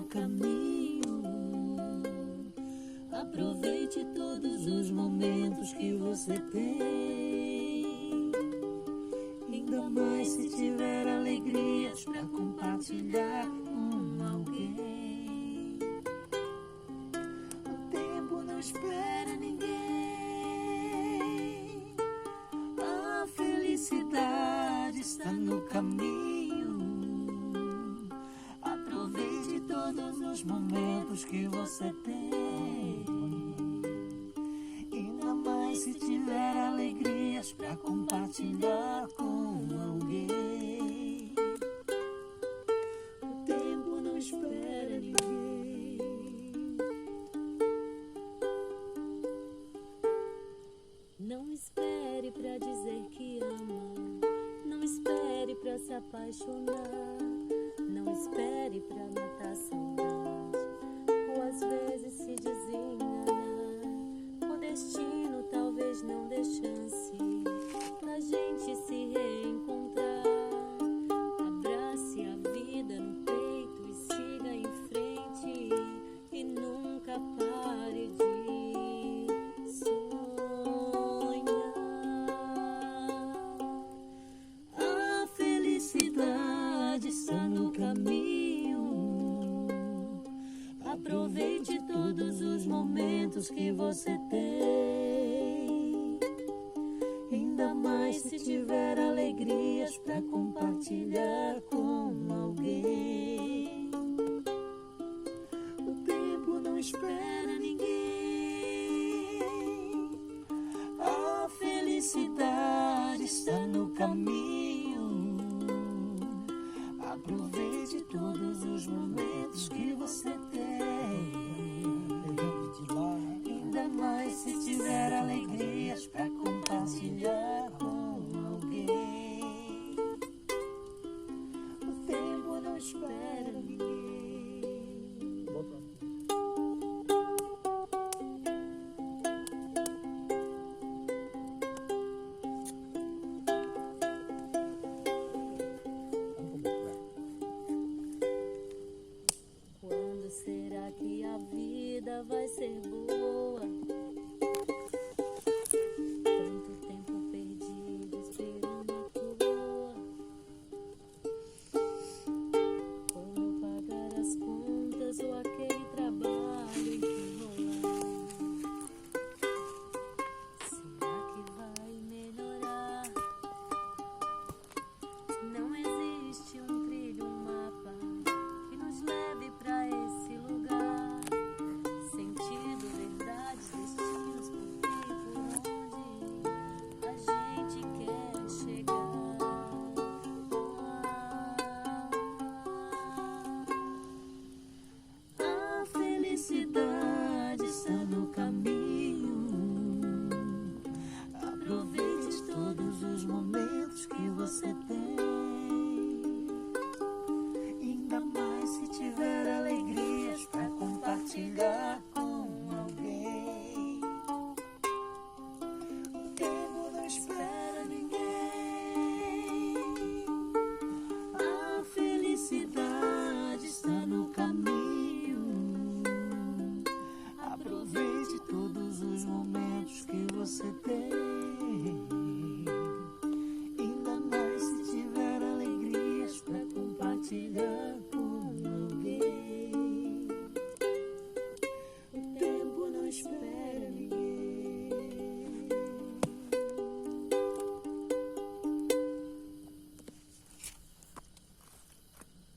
caminho. Aproveite todos os momentos que você tem. Ainda mais se tiver alegrias pra compartilhar com alguém. O tempo não espera ninguém. A felicidade está no caminho. Aproveite todos os momentos que você tem. Ainda mais se tiver alegrias pra compartilhar com alguém. O tempo não espera ninguém. Não espere pra dizer que ama. Não espere pra se apaixonar. Não espere pra matar a saudade, ou às vezes se desenganar. O destino talvez não dê chance pra gente se reencontrar. Abrace a vida no peito e siga em frente. E nunca pare de sonhar. A felicidade está no caminho. Aproveite todos os momentos que você tem. Ainda mais se tiver alegrias pra compartilhar com alguém. O tempo não espera ninguém. A felicidade está no caminho. Aproveite todos os momentos que você tem. Ainda mais se tiver alegrias pra compartilhar com alguém. O tempo não espera ninguém. Quando será que a vida vai ser boa?